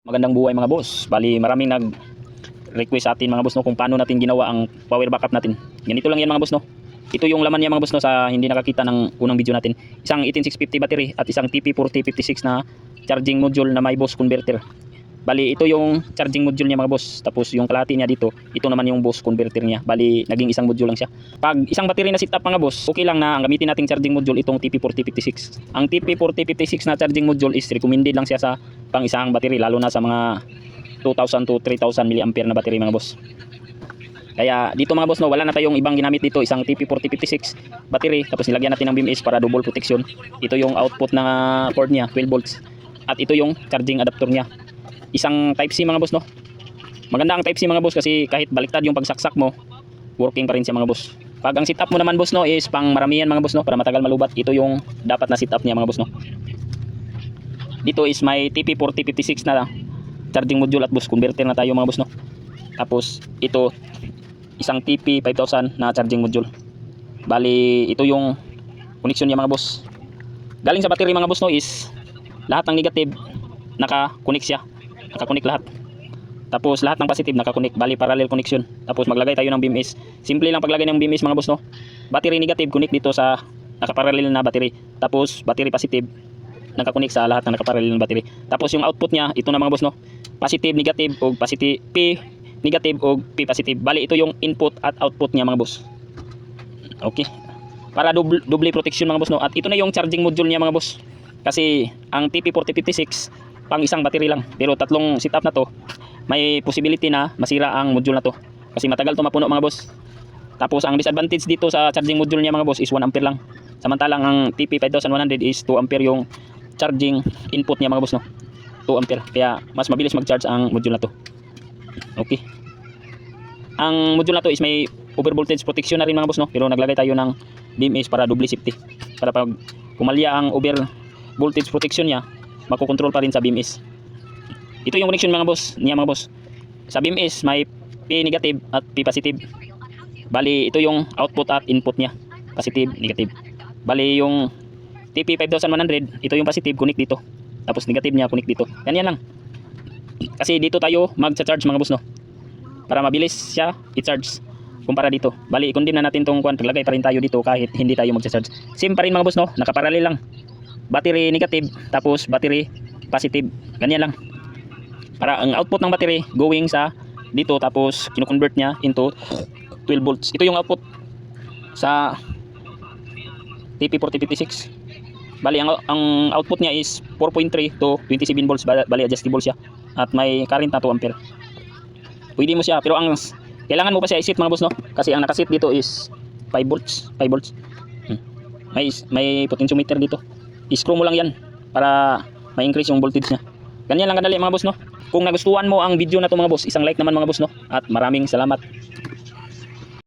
Magandang buhay mga boss. Bali maraming nag-request sa atin mga boss no kung paano natin ginawa ang power backup natin. Ganito lang yan mga boss no. Ito yung laman niya mga boss no sa hindi nakakita ng unang video natin. Isang 18650 battery at isang TP4056 na charging module na may boost converter. Bali ito yung charging module niya mga boss. Tapos yung kalahati niya dito, ito naman yung boost converter niya. Bali naging isang module lang siya. Pag isang battery na setup mga boss, okay lang na ang gamitin nating charging module itong TP4056. Ang TP4056 na charging module is recommended lang siya sa pang isang battery lalo na sa mga 2,000 to 3,000 mAh na battery mga boss. Kaya dito mga boss no, wala na tayong ibang ginamit dito, isang TP4056 battery tapos nilagyan natin ng BMS para double protection. Ito yung output ng cord niya, 12 volts. At ito yung charging adapter niya. Isang type C mga boss no. Maganda ang type C mga boss kasi kahit baliktad yung pagsaksak mo, working pa rin siya mga boss. Pag ang setup mo naman boss no is pang maramihan mga boss no, para matagal malubat, ito yung dapat na setup niya mga boss no. Dito is may TP4056 na charging module at boost converter na tayo mga boss no. Tapos ito isang TP5000 na charging module. Bali ito yung connection niya mga boss. Galing sa battery mga boss no is lahat ng negative naka-connect siya. Naka-connect lahat. Tapos lahat ng positive naka-connect. Bali parallel connection. Tapos maglagay tayo ng BMS. Simple lang paglagay ng BMS mga boss no. Battery negative connect dito sa naka-parallel na battery. Tapos battery positive naka-connect sa lahat ng naka-parallel na battery. Tapos yung output niya ito na mga boss no. Positive, negative o positive, P negative o P positive. Bali ito yung input at output niya mga boss. Okay. Para double protection mga boss no. At ito na yung charging module niya mga boss. Kasi ang TP4056 pang isang battery lang. Pero tatlong setup na to, may possibility na masira ang module na to. Kasi matagal to mapuno mga boss. Tapos ang disadvantage dito sa charging module niya mga boss is 1 ampere lang. Samantalang ang TP5100 is 2 ampere yung charging input niya mga boss no. 2 ampere. Kaya mas mabilis mag-charge ang module na to. Okay. Ang module na to is may over voltage protection na rin mga boss no. Pero naglagay tayo ng BMS para double safety. Para pag kumalya ang over voltage protection niya, makokontrol pa rin sa BMS. Ito yung connection mga boss, niya mga boss. Sa BMS may P negative at P positive. Bali ito yung output at input niya. Positive, negative. Bali yung TP5100, ito yung positive, connect dito. Tapos negative niya, connect dito. Yan lang. Kasi dito tayo mag-charge mga boss no. Para mabilis siya i-charge kumpara dito. Bali i-condemn na natin tong kwan, lagay pa rin tayo dito kahit hindi tayo mag-charge. Same pa rin mga boss no, nakaparallel lang. Battery negative tapos battery positive. Ganyan lang. Para ang output ng battery going sa dito tapos kino-convert niya into 12 volts. Ito yung output sa TP4056. Bali ang output niya is 4.3 to 27 volts. Bali adjustable siya. At may current na 2 ampere. Pwede mo siya pero ang kailangan mo pa siya i-set mga boss no. Kasi ang nakaset dito is 5 volts. 5 volts. May potentiometer dito. I-screw mo lang yan para ma-increase yung voltage niya. Ganyan lang kadali mga boss no. Kung nagustuhan mo ang video na to mga boss, isang like naman mga boss no. At maraming salamat.